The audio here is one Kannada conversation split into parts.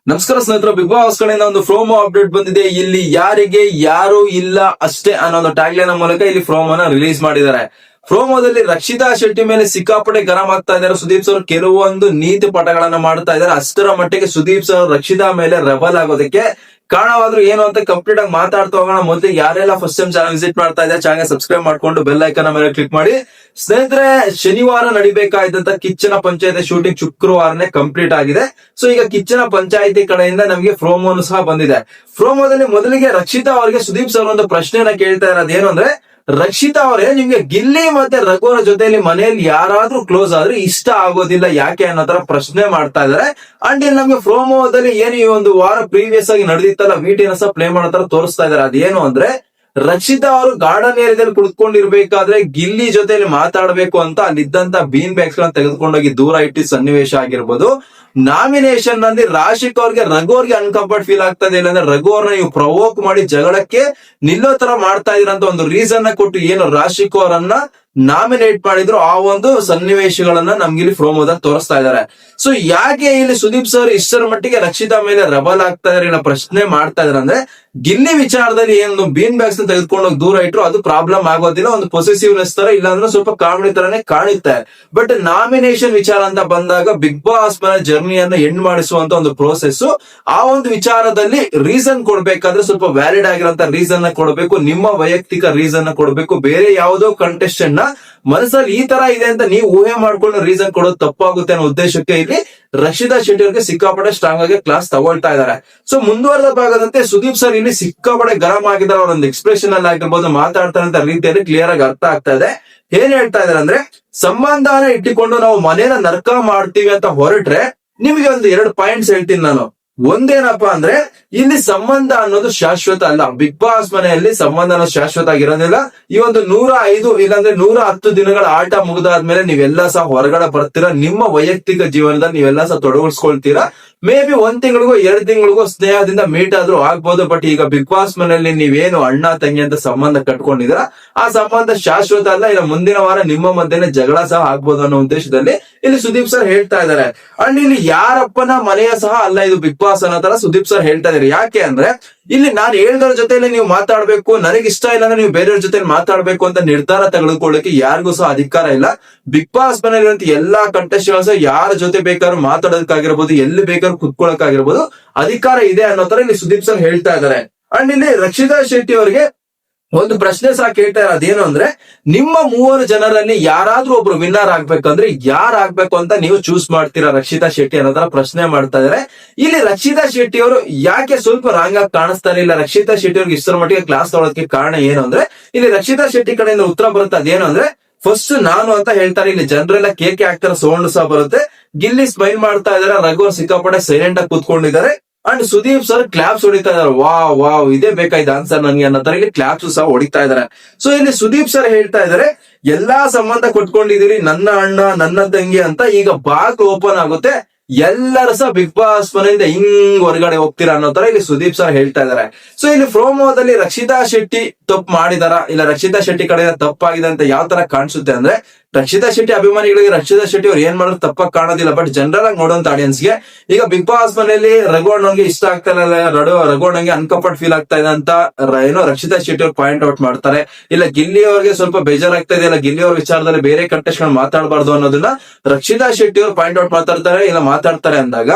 ನಮಸ್ಕಾರ ಸ್ನೇಹಿತರು, ಬಿಗ್ ಬಾಸ್ ಕಡೆಯಿಂದ ಒಂದು ಪ್ರೋಮೋ ಅಪ್ಡೇಟ್ ಬಂದಿದೆ. ಇಲ್ಲಿ ಯಾರಿಗೆ ಯಾರು ಇಲ್ಲ ಅಷ್ಟೇ ಅನ್ನೋ ಒಂದು ಟ್ಯಾಗ್ಲೈನ್ ಮೂಲಕ ಇಲ್ಲಿ ಪ್ರೋಮೋನ ರಿಲೀಸ್ ಮಾಡಿದ್ದಾರೆ. ಪ್ರೋಮೋದಲ್ಲಿ ರಕ್ಷಿತಾ ಶೆಟ್ಟಿ ಮೇಲೆ ಸಿಕ್ಕಾಪಟ್ಟೆ ಗರಂ ಆಗ್ತಾ ಇದ್ದಾರೆ ಸುದೀಪ್ ಸರ್. ಕೆಲವೊಂದು ನೀತಿ ಪಾಠಗಳನ್ನ ಮಾಡ್ತಾ ಇದ್ದಾರೆ. ಅಷ್ಟರ ಮಟ್ಟಿಗೆ ಸುದೀಪ್ ಸರ್ ರಕ್ಷಿತಾ ಮೇಲೆ ರೆಬಲ್ ಆಗೋದಕ್ಕೆ ಕಾರಣವಾದ್ರು ಏನು ಅಂತ ಕಂಪ್ಲೀಟ್ ಆಗಿ ಮಾತಾಡ್ತಾ ಹೋಗೋಣ. ಮೊದಲು ಯಾರೆಲ್ಲ ಫಸ್ಟ್ ಟೈಮ್ ಚಾನಲ್ ವಿಸಿಟ್ ಮಾಡ್ತಾ ಇದ್ದಾರೆ, ಚಾನಲ್ ಸಬ್ಸ್ಕ್ರೈಬ್ ಮಾಡ್ಕೊಂಡು ಬೆಲ್ ಐಕನ್ ಮೇಲೆ ಕ್ಲಿಕ್ ಮಾಡಿ. ಸ್ನೇಹಿತರೆ, ಶನಿವಾರ ನಡಿಬೇಕಾದಂತ ಕಿಚ್ಚನ ಪಂಚಾಯತಿ ಶೂಟಿಂಗ್ ಶುಕ್ರವಾರನೇ ಕಂಪ್ಲೀಟ್ ಆಗಿದೆ. ಸೊ ಈಗ ಕಿಚ್ಚನ ಪಂಚಾಯತಿ ಕಡೆಯಿಂದ ನಮಗೆ ಪ್ರೋಮೋನು ಸಹ ಬಂದಿದೆ. ಪ್ರೋಮೋದಲ್ಲಿ ಮೊದಲಿಗೆ ರಕ್ಷಿತಾ ಅವರಿಗೆ ಸುದೀಪ್ ಸರ್ ಒಂದು ಪ್ರಶ್ನೆಯನ್ನ ಕೇಳ್ತಾ ಇರೋದು ಏನು ಅಂದ್ರೆ, ರಕ್ಷಿತಾ ಅವರೇ, ನಿಮ್ಗೆ ಗಿಲ್ಲಿ ಮತ್ತೆ ರಘುವರ ಜೊತೆಯಲ್ಲಿ ಮನೆಯಲ್ಲಿ ಯಾರಾದ್ರೂ ಕ್ಲೋಸ್ ಆದ್ರೆ ಇಷ್ಟ ಆಗೋದಿಲ್ಲ ಯಾಕೆ ಅನ್ನೋ ತರ ಪ್ರಶ್ನೆ ಮಾಡ್ತಾ ಇದಾರೆ. ಅಂಡ್ ಇಲ್ಲಿ ನಮ್ಗೆ ಪ್ರೋಮೋದಲ್ಲಿ ಏನು ಈ ಒಂದು ವಾರ ಪ್ರೀವಿಯಸ್ ಆಗಿ ನಡೆದಿತ್ತಲ್ಲ, ವಿಟಿನ ಸಹ ಪ್ಲೇ ಮಾಡೋ ತರ ತೋರಿಸ್ತಾ ಇದಾರೆ. ಅದೇನು ಅಂದ್ರೆ, ರಕ್ಷಿತಾ ಅವರು ಗಾರ್ಡನ್ ಏರಿಯಾದಲ್ಲಿ ಕುಳಿತುಕೊಂಡಿರ್ಬೇಕಾದ್ರೆ ಗಿಲ್ಲಿ ಜೊತೆಲಿ ಮಾತಾಡ್ಬೇಕು ಅಂತ ಅಲ್ಲಿದ್ದಂತ ಬೀನ್ ಬ್ಯಾಗ್ಸ್ ಗಳನ್ನ ತೆಗೆದುಕೊಂಡೋಗಿ ದೂರ ಇಟ್ಟಿ ಸನ್ನಿವೇಶ ಆಗಿರ್ಬೋದು. ನಾಮಿನೇಷನ್ ನಲ್ಲಿ ರಾಶಿಕ್ ಅವ್ರಿಗೆ ರಘು ಅವ್ರಿಗೆ ಅನ್ಕಂಫರ್ಟ್ ಫೀಲ್ ಆಗ್ತಾ ಇದೆ. ಇಲ್ಲಾಂದ್ರೆ ರಘು ಅವ್ರನ್ನ ನೀವು ಪ್ರವೋಕ್ ಮಾಡಿ ಜಗಳಕ್ಕೆ ನಿಲ್ಲೋ ತರ ಮಾಡ್ತಾ ಇದೀರಂತ ಒಂದು ರೀಸನ್ ಕೊಟ್ಟು ಏನು ರಾಶಿಕ್ ಅವರನ್ನ ನಾಮಿನೇಟ್ ಮಾಡಿದ್ರು, ಆ ಒಂದು ಸನ್ನಿವೇಶಗಳನ್ನ ನಮ್ಗೆ ಇಲ್ಲಿ ಪ್ರೋಮೋದಲ್ಲಿ ತೋರಿಸ್ತಾ ಇದ್ದಾರೆ. ಸೊ ಯಾಕೆ ಇಲ್ಲಿ ಸುದೀಪ್ ಸರ್ ಇಷ್ಟರ ಮಟ್ಟಿಗೆ ರಕ್ಷಿತಾ ಮೇಲೆ ರೆಬಲ್ ಆಗ್ತಾ ಇದಾರೆ ಪ್ರಶ್ನೆ ಮಾಡ್ತಾ ಇದಾರೆ ಅಂದ್ರೆ, ಗಿಲ್ಲಿ ವಿಚಾರದಲ್ಲಿ ಏನು ಬೀನ್ ಬ್ಯಾಗ್ಸ್ ತೆಗೆದುಕೊಂಡೋಗಿ ದೂರ ಇಟ್ರು ಅದು ಪ್ರಾಬ್ಲಮ್ ಆಗೋದಿಲ್ಲ, ಒಂದು ಪೊಸೆಸಿವ್ನೆಸ್ ತರ ಇಲ್ಲಾಂದ್ರೆ ಸ್ವಲ್ಪ ಕಾಮಿಡಿ ತರನೇ ಕಾಣುತ್ತೆ. ಬಟ್ ನಾಮಿನೇಷನ್ ವಿಚಾರ ಅಂತ ಬಂದಾಗ ಬಿಗ್ ಬಾಸ್ ಮನೆ ಜರ್ನಿಯನ್ನ ಎಂಡ್ ಮಾಡಿಸುವಂತ ಒಂದು ಪ್ರೋಸೆಸ್, ಆ ಒಂದು ವಿಚಾರದಲ್ಲಿ ರೀಸನ್ ಕೊಡ್ಬೇಕಾದ್ರೆ ಸ್ವಲ್ಪ ವ್ಯಾಲಿಡ್ ಆಗಿರೋಂತ ರೀಸನ್ ಕೊಡಬೇಕು, ನಿಮ್ಮ ವೈಯಕ್ತಿಕ ರೀಸನ್ ಕೊಡಬೇಕು. ಬೇರೆ ಯಾವುದೋ ಕಂಟೆಸ್ಟೆಂಟ್ ನ ಮನಸ್ಸಲ್ಲಿ ಈ ತರ ಇದೆ ಅಂತ ನೀವು ಊಹೆ ಮಾಡ್ಕೊಂಡು ರೀಸನ್ ಕೊಡೋದು ತಪ್ಪಾಗುತ್ತೆ ಅನ್ನೋ ಉದ್ದೇಶಕ್ಕೆ ಇಲ್ಲಿ ರಕ್ಷಿತಾ ಶೆಟ್ಟಿ ಅವರಿಗೆ ಸಿಕ್ಕಾಪಟ್ಟೆ ಸ್ಟ್ರಾಂಗ್ ಆಗಿ ಕ್ಲಾಸ್ ತಗೊಳ್ತಾ ಇದ್ದಾರೆ. ಸೊ ಮುಂದುವರೆದ ಭಾಗದಂತೆ ಸುದೀಪ್ ಸರ್ ಇಲ್ಲಿ ಸಿಕ್ಕಾಪಟ್ಟೆ ಗರಂ ಆಗಿದ್ದಾರೆ. ಅವರೊಂದು ಎಕ್ಸ್ಪ್ರೆಷನ್ ಅಲ್ಲಿ ಆಗಿರ್ಬೋದು, ಮಾತಾಡ್ತಾರಂತ ರೀತಿಯಲ್ಲಿ ಕ್ಲಿಯರ್ ಆಗಿ ಅರ್ಥ ಆಗ್ತಾ ಇದೆ. ಏನ್ ಹೇಳ್ತಾ ಇದಾರೆ ಅಂದ್ರೆ, ಸಂಬಂಧನ ಇಟ್ಟುಕೊಂಡು ನಾವು ಮನೇನ ನರ್ಕ ಮಾಡ್ತೀವಿ ಅಂತ ಹೊರಟ್ರೆ ನಿಮಗೆ ಒಂದು 2 ಪಾಯಿಂಟ್ಸ್ ಹೇಳ್ತೀನಿ ನಾನು. ಒಂದೇನಪ್ಪಾ ಅಂದ್ರೆ, ಇಲ್ಲಿ ಸಂಬಂಧ ಅನ್ನೋದು ಶಾಶ್ವತ ಅಲ್ಲ. ಬಿಗ್ ಬಾಸ್ ಮನೆಯಲ್ಲಿ ಸಂಬಂಧ ಅನ್ನೋದು ಶಾಶ್ವತ ಆಗಿರೋದಿಲ್ಲ. ಈ ಒಂದು 105 ಇಲ್ಲಾಂದ್ರೆ 110 ದಿನಗಳ ಆಟ ಮುಗಿದಾದ್ಮೇಲೆ ನೀವೆಲ್ಲ ಸಹ ಹೊರಗಡೆ ಬರ್ತೀರಾ, ನಿಮ್ಮ ವೈಯಕ್ತಿಕ ಜೀವನದಲ್ಲಿ ನೀವೆಲ್ಲ ಸಹ ತೊಡಗಿಸ್ಕೊಳ್ತೀರಾ. ಮೇ ಬಿ 1 ತಿಂಗಳಿಗೋ 2 ತಿಂಗಳಿಗೋ ಸ್ನೇಹದಿಂದ ಮೀಟ್ ಆದ್ರೂ ಆಗ್ಬೋದು. ಬಟ್ ಈಗ ಬಿಗ್ ಬಾಸ್ ಮನೆಯಲ್ಲಿ ನೀವೇನು ಅಣ್ಣ ತಂಗಿ ಅಂತ ಸಂಬಂಧ ಕಟ್ಕೊಂಡಿದ್ದೀರಾ, ಆ ಸಂಬಂಧ ಶಾಶ್ವತ ಅಲ್ಲ. ಇಲ್ಲ ಮುಂದಿನ ವಾರ ನಿಮ್ಮ ಮಧ್ಯೆ ಜಗಳ ಸಹ ಆಗ್ಬೋದು ಅನ್ನೋ ಉದ್ದೇಶದಲ್ಲಿ ಇಲ್ಲಿ ಸುದೀಪ್ ಸರ್ ಹೇಳ್ತಾ ಇದ್ದಾರೆ. ಅಂಡ್ ಇಲ್ಲಿ ಯಾರಪ್ಪನ ಮನೆಯ ಸಹ ಅಲ್ಲ ಇದು ಬಿಗ್ ಬಾಸ್ ಅನ್ನೋ ತರ ಸುದೀಪ್ ಸರ್ ಹೇಳ್ತಾ ಇದ್ದಾರೆ. ಯಾಕೆ ಅಂದ್ರೆ, ಇಲ್ಲಿ ನಾನು ಹೇಳ್ದವ್ರ ಜೊತೆಲಿ ನೀವು ಮಾತಾಡ್ಬೇಕು, ನನಗೆ ಇಷ್ಟ ಇಲ್ಲ ಅಂದ್ರೆ ನೀವು ಬೇರೆಯವ್ರ ಜೊತೆ ಮಾತಾಡ್ಬೇಕು ಅಂತ ನಿರ್ಧಾರ ತೆಗೆದುಕೊಳ್ಳಕ್ಕೆ ಯಾರಿಗೂ ಸಹ ಅಧಿಕಾರ ಇಲ್ಲ. ಬಿಗ್ ಬಾಸ್ ಮನೆಯಲ್ಲಿರುವಂತ ಎಲ್ಲಾ ಕಂಟೆಸ್ಟೆಂಟ್ಸ್ ಯಾರ ಜೊತೆ ಬೇಕಾದ್ರೂ ಮಾತಾಡೋದಕ್ಕಾಗಿರ್ಬೋದು, ಎಲ್ಲಿ ಬೇಕಾದ್ರೂ ಕುತ್ಕೊಳ್ಳೋಕಾಗಿರ್ಬೋದು ಅಧಿಕಾರ ಇದೆ ಅನ್ನೋ ತರ ಇಲ್ಲಿ ಸುದೀಪ್ ಸರ್ ಹೇಳ್ತಾ ಇದ್ದಾರೆ. ಅಂಡ್ ಇಲ್ಲಿ ರಕ್ಷಿತಾ ಶೆಟ್ಟಿ ಅವರಿಗೆ ಒಂದು ಪ್ರಶ್ನೆ ಸಹ ಕೇಳ್ತಾ ಇರೋದು ಅದೇನು ಅಂದ್ರೆ, ನಿಮ್ಮ 3 ಜನರಲ್ಲಿ ಯಾರಾದ್ರೂ ಒಬ್ರು ವಿನ್ನರ್ ಆಗ್ಬೇಕಂದ್ರೆ ಯಾರು ಆಗ್ಬೇಕು ಅಂತ ನೀವು ಚೂಸ್ ಮಾಡ್ತೀರಾ ರಕ್ಷಿತಾ ಶೆಟ್ಟಿ ಅನ್ನೋ ತರ ಪ್ರಶ್ನೆ ಮಾಡ್ತಾ ಇದಾರೆ. ಇಲ್ಲಿ ರಕ್ಷಿತಾ ಶೆಟ್ಟಿ ಅವರು ಯಾಕೆ ಸ್ವಲ್ಪ ರಾಂಗ್ ಆಗಿ ಕಾಣಿಸ್ತಾ ಇಲ್ಲ, ರಕ್ಷಿತಾ ಶೆಟ್ಟಿ ಅವ್ರಿಗೆ ಇಷ್ಟರ ಮಟ್ಟಿಗೆ ಕ್ಲಾಸ್ ತಗೊಳೋದಕ್ಕೆ ಕಾರಣ ಏನು ಅಂದ್ರೆ, ಇಲ್ಲಿ ರಕ್ಷಿತಾ ಶೆಟ್ಟಿ ಕಡೆಯಿಂದ ಉತ್ತರ ಬರುತ್ತೆ. ಅದೇನು ಅಂದ್ರೆ, ಫಸ್ಟ್ ನಾನು ಅಂತ ಹೇಳ್ತಾರೆ. ಇಲ್ಲಿ ಜನರೆಲ್ಲ ಕೇಕೆ ಹಾಕ್ತಾರೆ, ಸೌಂಡ್ ಸಹ ಬರುತ್ತೆ. ಗಿಲ್ಲಿ ಸ್ಮೈಲ್ ಮಾಡ್ತಾ ಇದಾರೆ, ರಘು ಸಿಕ್ಕಾಪಟ್ಟೆ ಸೈಲೆಂಟ್ ಆಗಿ ಕೂತ್ಕೊಂಡಿದ್ದಾರೆ. ಅಂಡ್ ಸುದೀಪ್ ಸರ್ ಕ್ಲಾಪ್ಸ್ ಹೊಡಿತಾ ಇದಾರೆ. ವಾವ್ ಇದೇ ಬೇಕಾಯ್ತು ಆನ್ಸರ್ ನನಗೆ ಅನ್ನೋ ತರ ಇಲ್ಲಿ ಕ್ಲಾಪ್ಸ್ ಸಹ ಹೊಡಿತಾ ಇದಾರೆ. ಸೊ ಇಲ್ಲಿ ಸುದೀಪ್ ಸರ್ ಹೇಳ್ತಾ ಇದಾರೆ, ಎಲ್ಲಾ ಸಂಬಂಧ ಕೊಟ್ಕೊಂಡಿದೀರಿ, ನನ್ನ ಅಣ್ಣ ನನ್ನ ತಂಗಿ ಅಂತ, ಈಗ ಬಾಗ್ ಓಪನ್ ಆಗುತ್ತೆ, ಎಲ್ಲರೂ ಸಹ ಬಿಗ್ ಬಾಸ್ ಮನೆಯಿಂದ ಹಿಂಗ್ ಹೊರಗಡೆ ಹೋಗ್ತೀರಾ ಅನ್ನೋ ತರ ಇಲ್ಲಿ ಸುದೀಪ್ ಸರ್ ಹೇಳ್ತಾ ಇದಾರೆ. ಸೊ ಇಲ್ಲಿ ಪ್ರೋಮೋದಲ್ಲಿ ರಕ್ಷಿತಾ ಶೆಟ್ಟಿ ತಪ್ಪು ಮಾಡಿದಾರ, ಇಲ್ಲ ರಕ್ಷಿತಾ ಶೆಟ್ಟಿ ಕಡೆಯಿಂದ ತಪ್ಪಾಗಿದೆ ಅಂತ ಯಾವ ತರ ಕಾಣಿಸುತ್ತೆ ಅಂದ್ರೆ, ರಕ್ಷಿತಾ ಶೆಟ್ಟಿ ಅಭಿಮಾನಿಗಳಿಗೆ ರಕ್ಷಿತಾ ಶೆಟ್ಟಿ ಅವ್ರು ಏನ್ ಮಾಡಿದ್ರು ತಪ್ಪಾಗಿ ಕಾಣೋದಿಲ್ಲ. ಬಟ್ ಜನರಲ್ ಆಗಿ ನೋಡುವಂತ ಆಡಿಯನ್ಸ್ಗೆ ಈಗ ಬಿಗ್ ಬಾಸ್ ಮನೆಯಲ್ಲಿ ರಘುವಣ್ಣಂಗೆ ಇಷ್ಟ ಆಗ್ತಾ ಇಲ್ಲ, ರಘುವಣ್ಣಂಗೆ ಅನ್ಕಂಫರ್ಟ್ ಫೀಲ್ ಆಗ್ತಾ ಇದೆ ಅಂತ ಏನೋ ರಕ್ಷಿತಾ ಶೆಟ್ಟಿ ಅವ್ರು ಪಾಯಿಂಟ್ ಔಟ್ ಮಾಡ್ತಾರೆ. ಇಲ್ಲ ಗಿಲ್ಲಿ ಅವ್ರಿಗೆ ಸ್ವಲ್ಪ ಬೇಜಾರಾಗ್ತಾ ಇದೆ, ಇಲ್ಲ ಗಿಲ್ಲಿ ಅವ್ರ ವಿಚಾರದಲ್ಲಿ ಬೇರೆ ಕಂಟೆಸ್ಟೆಂಟ್ ಮಾತಾಡಬಾರ್ದು ಅನ್ನೋದನ್ನ ರಕ್ಷಿತಾ ಶೆಟ್ಟಿ ಅವ್ರು ಪಾಯಿಂಟ್ ಔಟ್ ಮಾತಾಡ್ತಾರೆ, ಇಲ್ಲ ಮಾತಾಡ್ತಾರೆ ಅಂದಾಗ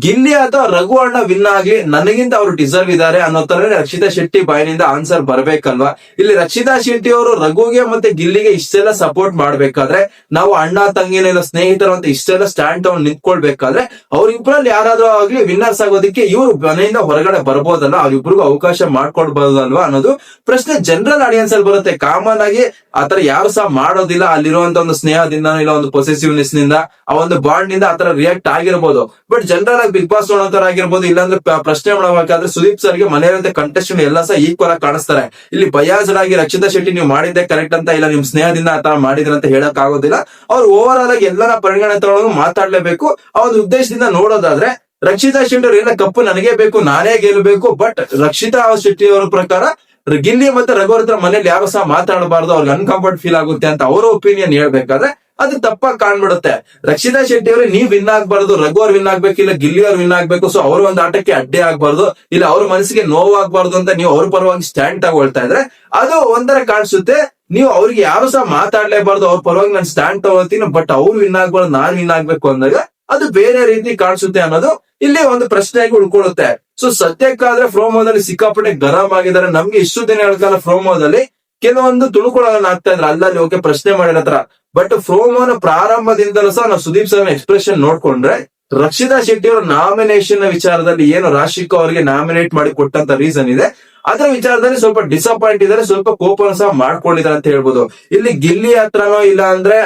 ಗಿಲ್ಲಿ ಅಥವಾ ರಘು ಅಣ್ಣ ವಿನ್ ಆಗಿ ನನಗಿಂತ ಅವ್ರು ಡಿಸರ್ವ್ ಇದಾರೆ ಅನ್ನೋ ತರ ರಕ್ಷಿತಾ ಶೆಟ್ಟಿ ಬಾಯಿನಿಂದ ಆನ್ಸರ್ ಬರ್ಬೇಕಲ್ವಾ. ಇಲ್ಲಿ ರಕ್ಷಿತಾ ಶೆಟ್ಟಿ ಅವರು ರಘುಗೆ ಮತ್ತೆ ಗಿಲ್ಲಿಗೆ ಇಷ್ಟೆಲ್ಲ ಸಪೋರ್ಟ್ ಮಾಡ್ಬೇಕಾದ್ರೆ, ನಾವು ಅಣ್ಣ ತಂಗಿನ ಇಲ್ಲ ಸ್ನೇಹಿತರು ಅಂತ ಇಷ್ಟೆಲ್ಲ ಸ್ಟ್ಯಾಂಡ್ ತಗೊಂಡು ನಿಂತ್ಕೊಳ್ಬೇಕಾದ್ರೆ, ಅವ್ರಿಬ್ರಲ್ಲಿ ಯಾರಾದ್ರೂ ಆಗ್ಲಿ ವಿನ್ನರ್ಸ್ ಆಗೋದಕ್ಕೆ ಇವ್ರು ಮನೆಯಿಂದ ಹೊರಗಡೆ ಬರ್ಬೋದಲ್ಲ, ಅವ್ರಿಬ್ರಿಗೂ ಅವಕಾಶ ಮಾಡ್ಕೊಡ್ಬೋದಲ್ವಾ ಅನ್ನೋದು ಪ್ರಶ್ನೆ ಜನರಲ್ ಆಡಿಯನ್ಸ್ ಅಲ್ಲಿ ಬರುತ್ತೆ. ಕಾಮನ್ ಆಗಿ ಆತರ ಯಾರು ಸಹ ಮಾಡೋದಿಲ್ಲ. ಅಲ್ಲಿರುವಂತ ಒಂದು ಸ್ನೇಹದಿಂದ ಇಲ್ಲ ಒಂದು ಪೊಸೆಸಿವ್ನೆಸ್ ನಿಂದ, ಆ ಒಂದು ಬಾಂಡ್ ನಿಂದ ಆತರ ರಿಯಾಕ್ಟ್ ಆಗಿರ್ಬೋದು. ಬಟ್ ಜನರಲ್ ಆಗಿ ಬಿಗ್ ಬಾಸ್ ನೋಡೋತರ ಆಗಿರ್ಬೋದು, ಇಲ್ಲಾಂದ್ರೆ ಪ್ರಶ್ನೆ ಮಾಡಬೇಕಾದ್ರೆ ಸುದೀಪ್ ಸರ್ಗೆ ಮನೆಯಲ್ಲಿರುವಂತ ಕಂಟೆಸ್ಟೆಂಟ್ ಎಲ್ಲ ಸಹ ಈಕ್ವಲ್ ಆಗಿ ಕಾಣಿಸ್ತಾರೆ. ಇಲ್ಲಿ ಬಯಾಸ್ಡ್ ಆಗಿ ರಕ್ಷಿತಾ ಶೆಟ್ಟಿ ನೀವು ಮಾಡಿದ್ದೆ ಕರೆಕ್ಟ್ ಅಂತ, ಇಲ್ಲ ನಿಮ್ ಸ್ನೇಹದಿಂದ ಆತರ ಮಾಡಿದ್ರ ಅಂತ ಹೇಳಕ್ ಆಗೋದಿಲ್ಲ. ಅವ್ರು ಓವರ್ ಆಲ್ ಆಗಿ ಎಲ್ಲರ ಪರಿಗಣನೆ ತಗೊಳ್ಳೋದು ಮಾತಾಡ್ಲೇಬೇಕು. ಆ ಒಂದು ಉದ್ದೇಶದಿಂದ ನೋಡೋದಾದ್ರೆ ರಕ್ಷಿತಾ ಶೆಟ್ಟಿ ಅವ್ರು ಎಲ್ಲ ಕಪ್ಪು ನನಗೆ ಬೇಕು, ನಾನೇ ಗೆಲ್ಲಬೇಕು. ಬಟ್ ರಕ್ಷಿತಾ ಶೆಟ್ಟಿ ಅವರ ಪ್ರಕಾರ ಗಿಲ್ಲಿ ಮತ್ತೆ ರಘು ಹತ್ರ ಮನೇಲಿ ಯಾರು ಸಹ ಮಾತಾಡಬಾರ್ದು, ಅವ್ರಿಗೆ ಅನ್ಕಂಫರ್ಟ್ ಫೀಲ್ ಆಗುತ್ತೆ ಅಂತ ಅವರ ಒಪಿನಿಯನ್ ಹೇಳ್ಬೇಕಾದ್ರೆ ಅದು ತಪ್ಪಾಗಿ ಕಾಣ್ಬಿಡುತ್ತೆ. ರಕ್ಷಿತಾ ಶೆಟ್ಟಿ ಅವರು ನೀವ್ ವಿನ್ ಆಗ್ಬಾರ್ದು, ರಘು ಅವ್ರು ವಿನ್ ಆಗ್ಬೇಕು, ಇಲ್ಲ ಗಿಲ್ಲಿ ಅವ್ರು ವಿನ್ ಆಗ್ಬೇಕು, ಸೊ ಅವ್ರ ಒಂದು ಆಟಕ್ಕೆ ಅಡ್ಡಿ ಆಗ್ಬಾರ್ದು, ಇಲ್ಲ ಅವ್ರ ಮನಸ್ಸಿಗೆ ನೋವಾಗ್ಬಾರ್ದು ಅಂತ ನೀವು ಅವ್ರ ಪರವಾಗಿ ಸ್ಟ್ಯಾಂಡ್ ತಗೊಳ್ತಾ ಇದ್ರೆ ಅದು ಒಂಥರ ಕಾಣಿಸುತ್ತೆ. ನೀವು ಅವ್ರಿಗೆ ಯಾರು ಸಹ ಮಾತಾಡ್ಲೇಬಾರ್ದು, ಅವ್ರ ಪರವಾಗಿ ನಾನು ಸ್ಟ್ಯಾಂಡ್ ತಗೋತೀನಿ, ಬಟ್ ಅವ್ರು ವಿನ್ ಆಗ್ಬಾರ್ದು ನಾನ್ ವಿನ್ ಆಗ್ಬೇಕು ಅಂದಾಗ ಅದು ಬೇರೆ ರೀತಿ ಕಾಣಿಸುತ್ತೆ ಅನ್ನೋದು ಇಲ್ಲಿ ಒಂದು ಪ್ರಶ್ನೆಯಾಗಿ ಉಳ್ಕೊಳ್ಳುತ್ತೆ. ಸೊ ಸದ್ಯಕ್ಕಾದ್ರೆ ಫ್ರೋಮೋದಲ್ಲಿ ಸಿಕ್ಕಾಪಟ್ಟೆ ಗರಂ ಆಗಿದ್ದಾರೆ. ನಮ್ಗೆ ಇಷ್ಟು ದಿನಗಳ ಕಾಲ ಫ್ರೋಮೋದಲ್ಲಿ ಕೆಲವೊಂದು ತುಣುಕುಗಳನ್ನ ಆಗ್ತಾ ಇದ್ರೆ ಅಲ್ಲಲ್ಲಿ ಓಕೆ ಪ್ರಶ್ನೆ ಮಾಡಿರತ್ರ, ಬಟ್ ಫ್ರೋಮೋನ ಪ್ರಾರಂಭದಿಂದಲೂ ಸಹ ನಾವು ಸುದೀಪ್ ಸರ್ ಎಕ್ಸ್ಪ್ರೆಷನ್ ನೋಡ್ಕೊಂಡ್ರೆ ರಕ್ಷಿತಾ ಶೆಟ್ಟಿ ಅವರ ನಾಮಿನೇಷನ್ ವಿಚಾರದಲ್ಲಿ ಏನು ರಾಶಿಕಾ ಅವರಿಗೆ ನಾಮಿನೇಟ್ ಮಾಡಿ ಕೊಟ್ಟಂತ ರೀಸನ್ ಇದೆ, ಅದರ ವಿಚಾರದಲ್ಲಿ ಸ್ವಲ್ಪ ಡಿಸಪಾಯಿಂಟ್ ಇದಾರೆ, ಸ್ವಲ್ಪ ಕೋಪನ ಸಹ ಮಾಡ್ಕೊಂಡಿದ್ದಾರೆ ಅಂತ ಹೇಳ್ಬೋದು. ಇಲ್ಲಿ ಗಿಲ್ಲಿ ಹತ್ರನೋ ಇಲ್ಲ ಅಂದ್ರೆ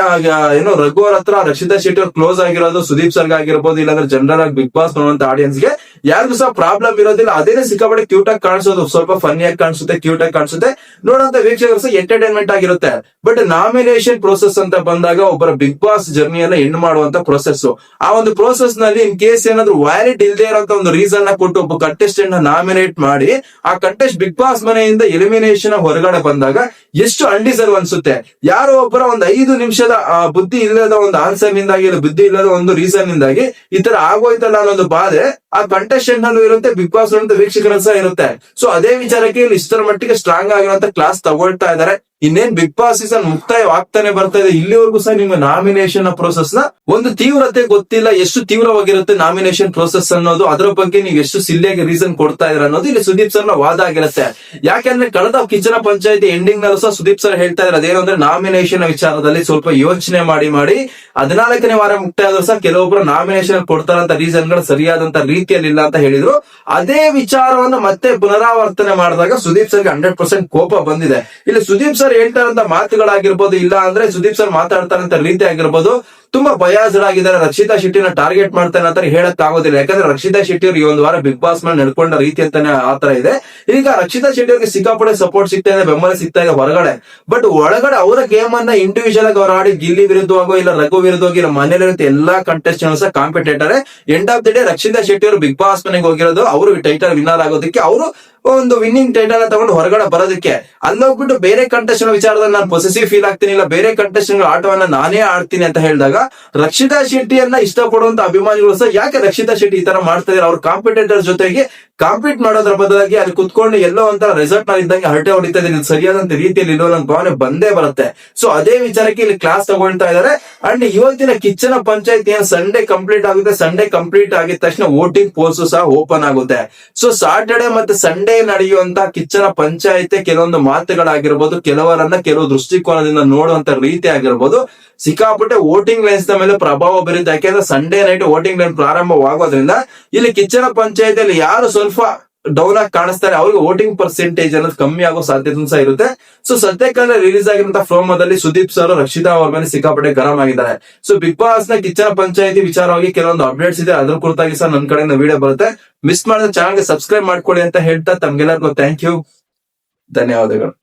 ಏನೋ ರಘು ಅವ್ರ ಹತ್ರ ರಕ್ಷಿತಾ ಶೆಟ್ಟಿ ಅವ್ರು ಕ್ಲೋಸ್ ಆಗಿರೋದು ಸುದೀಪ್ ಸರ್ಗ್ ಆಗಿರ್ಬೋದು, ಇಲ್ಲಾಂದ್ರೆ ಜನರಲ್ ಆಗಿ ಬಿಗ್ ಬಾಸ್ ನೋಡುವಂತ ಆಡಿಯನ್ಸ್ ಗೆ ಯಾರಿಗೂ ಸಹ ಪ್ರಾಬ್ಲಮ್ ಇರೋದಿಲ್ಲ. ಅದೇನೆ ಸಿಕ್ಕಾಪಟ್ಟೆ ಕ್ಯೂಟ್ ಆಗಿ ಕಾಣಿಸೋದು, ಸ್ವಲ್ಪ ಫನ್ನಿ ಆಗಿ ಕಾಣಿಸುತ್ತೆ, ಕ್ಯೂಟ್ ಆಗಿ ಕಾಣಿಸುತ್ತೆ, ನೋಡುವಂತ ವೀಕ್ಷಕರು ಸಹ ಎಂಟರ್ಟೈನ್ಮೆಂಟ್ ಆಗಿರುತ್ತೆ. ಬಟ್ ನಾಮಿನೇಷನ್ ಪ್ರೋಸೆಸ್ ಅಂತ ಬಂದಾಗ ಒಬ್ಬರ ಬಿಗ್ ಬಾಸ್ ಜರ್ನಿಯನ್ನ ಎಂಡ್ ಮಾಡುವಂತ ಪ್ರೋಸೆಸ್, ಆ ಒಂದು ಪ್ರೋಸೆಸ್ ನಲ್ಲಿ ಇನ್ ಕೇಸ್ ಏನಾದ್ರು ವ್ಯಾಲಿಡ್ ಇಲ್ಲದೆ ಇರೋಂತ ಒಂದು ರೀಸನ್ ನ ಕೊಟ್ಟು ಒಬ್ಬ ಕಂಟೆಸ್ಟೆಂಟ್ ನ ನಾಮಿನೇಟ್ ಮಾಡಿ ಆ ಕಂಟೆಸ್ಟ್ ಬಿಗ್ ಬಾಸ್ ಮನೆಯಿಂದ ಎಲಿಮಿನೇಷನ್ ಹೊರಗಡೆ ಬಂದಾಗ ಎಷ್ಟು ಅನ್ಡಿಸರ್ವ್ ಅನ್ಸುತ್ತೆ. ಯಾರೋ ಒಬ್ಬರ ಒಂದು 5 ನಿಮಿಷದ ಬುದ್ಧಿ ಇಲ್ಲದ ಒಂದು ಆನ್ಸರ್ ನಿಂದಾಗಿ, ಬುದ್ಧಿ ಇಲ್ಲದ ಒಂದು ರೀಸನ್ ನಿಂದಾಗಿ ಈ ತರ ಆಗೋಯ್ತಲ್ಲ ಅನ್ನೋದು ಬಾಧೆ ಆ ಕಂಟೆಸ್ಟೆಂಟ್ ನಲ್ಲೂ ಇರುತ್ತೆ, ಬಿಗ್ ಬಾಸ್ ವೀಕ್ಷಕರ ಸಹ ಇರುತ್ತೆ. ಸೊ ಅದೇ ವಿಚಾರಕ್ಕೆ ಇಲ್ಲಿ ಇಷ್ಟರ ಮಟ್ಟಿಗೆ ಸ್ಟ್ರಾಂಗ್ ಆಗಿರುವಂತ ಕ್ಲಾಸ್ ತಗೊಳ್ತಾ ಇದ್ದಾರೆ. ಇನ್ನೇನ್ ಬಿಗ್ ಬಾಸ್ ಸೀಸನ್ ಮುಕ್ತಾಯವಾಗ್ತಾನೆ ಬರ್ತಾ ಇದೆ, ಇಲ್ಲಿವರೆಗೂ ಸಹ ನಿಮ್ಮ ನಾಮಿನೇಷನ್ ಪ್ರೋಸೆಸ್ ನ ಒಂದು ತೀವ್ರತೆ ಗೊತ್ತಿಲ್ಲ, ಎಷ್ಟು ತೀವ್ರವಾಗಿರುತ್ತೆ ನಾಮಿನೇಷನ್ ಪ್ರೋಸೆಸ್ ಅನ್ನೋದು, ಅದರ ಬಗ್ಗೆ ನೀವು ಎಷ್ಟು ಸಿಲ್ಲಿಯಾಗಿ ರೀಸನ್ ಕೊಡ್ತಾ ಇದ್ರ ಅನ್ನೋದು ಇಲ್ಲಿ ಸುದೀಪ್ ಸರ್ ನ ವಾದ ಆಗಿರುತ್ತೆ. ಯಾಕಂದ್ರೆ ಕಳೆದ ಕಿಚನ ಪಂಚಾಯತಿ ಎಂಡಿಂಗ್ ನಲ್ಲೂ ಸಹ ಸುದೀಪ್ ಸರ್ ಹೇಳ್ತಾ ಇದ್ದಾರೆ ಅದೇನು ಅಂದ್ರೆ ನಾಮಿನೇಷನ್ ವಿಚಾರದಲ್ಲಿ ಸ್ವಲ್ಪ ಯೋಚನೆ ಮಾಡಿ 14ನೇ ವಾರ ಮುಕ್ತಾಯ ಆದ್ರೂ ಸಹ ಕೆಲವೊಬ್ರು ನಾಮಿನೇಷನ್ ಕೊಡ್ತಾರಂತ ರೀಸನ್ ಗಳು ಸರಿಯಾದಂತ ರೀತಿಯಲ್ಲಿ ಇಲ್ಲ ಅಂತ ಹೇಳಿದ್ರು. ಅದೇ ವಿಚಾರವನ್ನು ಮತ್ತೆ ಪುನರಾವರ್ತನೆ ಮಾಡಿದಾಗ ಸುದೀಪ್ ಸರ್ಗೆ 100% ಕೋಪ ಬಂದಿದೆ. ಇಲ್ಲಿ ಸುದೀಪ್ ಸರ್ ಹೇಳ್ತಾರಂತ ಮಾತುಗಳಾಗಿರ್ಬೋದು, ಇಲ್ಲ ಅಂದ್ರೆ ಸುದೀಪ್ ಸರ್ ಮಾತಾಡ್ತಾರಂತ ರೀತಿ ಆಗಿರ್ಬೋದು, ತುಂಬಾ ಬಯಾಸ್ಡ್ ಆಗಿದ್ದಾರೆ. ರಕ್ಷಿತಾ ಶೆಟ್ಟಿನ ಟಾರ್ಗೆಟ್ ಮಾಡ್ತಾನೆ ಅಂತ ಹೇಳಕ್ ಆಗೋದಿಲ್ಲ. ಯಾಕಂದ್ರೆ ರಕ್ಷಿತಾ ಶೆಟ್ಟಿ ಅವರು ಈ ಒಂದು ವಾರ ಬಿಗ್ ಬಾಸ್ ಮೇಲೆ ನಡ್ಕೊಂಡ ರೀತಿ ಅಂತಾನೆ ಆತರ ಇದೆ. ಈಗ ರಕ್ಷಿತಾ ಶೆಟ್ಟಿ ಅವರಿಗೆ ಸಿಕ್ಕಾಪಟ್ಟೆ ಸಪೋರ್ಟ್ ಸಿಗ್ತಾ ಇದೆ, ಬೆಂಬಲ ಸಿಗ್ತಾ ಇದೆ ಹೊರಗಡೆ. ಬಟ್ ಒಳಗಡೆ ಅವರ ಗೇಮ್ ಅನ್ನ ಇಂಡಿವಿಜುವಲ್ ಆಗಿ ಅವ್ರು ಆಡಿ ಗಿಲ್ಲಿ ವಿರುದ್ಧವಾಗೋ ಇಲ್ಲ ರಘು ವಿರುದ್ಧವಾಗಿ ಇಲ್ಲ ಮನೇಲಿರುತ್ತೆ ಎಲ್ಲಾ contestants competitor. End of the day Rakshita Shetty ಅವರು ಬಿಗ್ ಬಾಸ್ ಮನೆಗೆ ಹೋಗಿರೋದು ಅವರು ಟೈಟಲ್ ವಿನ್ನರ್ ಆಗೋದಕ್ಕೆ, ಅವರು ಒಂದು ವಿನ್ನಿಂಗ್ ಟೈಟಲ್ ತಗೊಂಡು ಹೊರಗಡೆ ಬರೋದಕ್ಕೆ. ಅಲ್ಲೋಗ್ಬಿಟ್ಟು ಬೇರೆ ಕಂಟೆಸ್ಟೆಂಟ್ ವಿಚಾರದಲ್ಲಿ ನಾನು ಪೊಸೆಸಿವ್ ಫೀಲ್ ಆಗ್ತೀನಿ, ಇಲ್ಲ ಬೇರೆ ಕಂಟೆಸ್ಟೆಂಟ್ ಆಟವನ್ನ ನಾನೇ ಆಡ್ತೀನಿ ಅಂತ ಹೇಳಿದಾಗ ರಕ್ಷಿತಾ ಶೆಟ್ಟಿಯನ್ನ ಇಷ್ಟಪಡುವಂತ ಅಭಿಮಾನಿಗಳು ಸಹ ಯಾಕೆ ರಕ್ಷಿತಾ ಶೆಟ್ಟಿ ಈ ತರ ಮಾಡ್ತಾ ಇದ್ದಾರೆ, ಅವ್ರ ಕಾಂಪಿಟೇಟರ್ ಜೊತೆಗೆ ಕಾಂಪೀಟ್ ಮಾಡೋದ್ರ ಬದಲಾಗಿ ಅಲ್ಲಿ ಕುತ್ಕೊಂಡು ಎಲ್ಲೋ ಒಂಥರ ರೆಸಾರ್ಟ್ ನಲ್ಲಿ ಇದ್ದಂಗೆ ಹರಟೆ ಹೊಡಿತಾ ಇದೆ, ಸರಿಯಾದಂತ ರೀತಿಯಲ್ಲಿ ಇಲ್ಲೋ ನನ್ನ ಭಾವನೆ ಬಂದೇ ಬರುತ್ತೆ. ಸೊ ಅದೇ ವಿಚಾರಕ್ಕೆ ಇಲ್ಲಿ ಕ್ಲಾಸ್ ತಗೊಳ್ತಾ ಇದ್ದಾರೆ. ಅಂಡ್ ಇವತ್ತಿನ ಕಿಚ್ಚನ ಪಂಚಾಯತ್ ಏನ್ ಸಂಡೇ ಕಂಪ್ಲೀಟ್ ಆಗುತ್ತೆ, ಸಂಡೇ ಕಂಪ್ಲೀಟ್ ಆಗಿದ ತಕ್ಷಣ ವೋಟಿಂಗ್ ಪೋಲ್ಸ್ ಸಹ ಓಪನ್ ಆಗುತ್ತೆ. ಸೊ ಸಾಟರ್ಡೆ ಮತ್ತೆ ಸಂಡೇ ನಡೆಯುವಂತ ಕಿಚ್ಚನ ಪಂಚಾಯತ್ ಕೆಲವೊಂದು ಮಾತುಗಳಾಗಿರ್ಬೋದು, ಕೆಲವರನ್ನ ಕೆಲವು ದೃಷ್ಟಿಕೋನದಿಂದ ನೋಡುವಂತ ರೀತಿ ಆಗಿರ್ಬೋದು, ಸಿಕ್ಕಾಪಟ್ಟೆ ವೋಟಿಂಗ್ ಲೈನ್ಸ್ ಮೇಲೆ ಪ್ರಭಾವ ಬೀರುತ್ತೆ. ಯಾಕೆಂದ್ರೆ ಸಂಡೇ ನೈಟ್ ವೋಟಿಂಗ್ ಲೈನ್ ಪ್ರಾರಂಭವಾಗೋದ್ರಿಂದ ಇಲ್ಲಿ ಕಿಚ್ಚನ ಪಂಚಾಯತಿಯಲ್ಲಿ ಯಾರು ಸ್ವಲ್ಪ ಡೌನ್ ಆಗಿ ಕಾಣಿಸ್ತಾರೆ ಅವ್ರಿಗೆ ವೋಟಿಂಗ್ ಪರ್ಸೆಂಟೇಜ್ ಅನ್ನೋದು ಕಮ್ಮಿ ಆಗೋ ಸಾಧ್ಯತೆ ಸಹ ಇರುತ್ತೆ. ಸೊ ಸದ್ಯಕಾಲ ರಿಲೀಸ್ ಆಗಿರುವಂತಹ ಪ್ರೋಮೋದಲ್ಲಿ ಸುದೀಪ್ ಸರ್ ರಕ್ಷಿತಾ ಅವ್ರ ಮೇಲೆ ಸಿಕ್ಕಾಪಟ್ಟೆ ಗರಂ ಆಗಿದ್ದಾರೆ. ಸೊ ಬಿಗ್ ಬಾಸ್ ನ ಕಿಚ್ಚನ ಪಂಚಾಯತಿ ವಿಚಾರವಾಗಿ ಕೆಲವೊಂದು ಅಪ್ಡೇಟ್ಸ್ ಇದೆ, ಅದ್ರ ಕುರಿತಾಗಿ ಸಹ ನನ್ನ ಕಡೆಯಿಂದ ವಿಡಿಯೋ ಬರುತ್ತೆ. ಮಿಸ್ ಮಾಡಿದ್ರೆ ಚಾನಲ್ಗೆ ಸಬ್ಸ್ಕ್ರೈಬ್ ಮಾಡ್ಕೊಳ್ಳಿ ಅಂತ ಹೇಳ್ತಾ ತಮ್ಗೆಲ್ಲರಿಗೂ ಥ್ಯಾಂಕ್ ಯು, ಧನ್ಯವಾದಗಳು.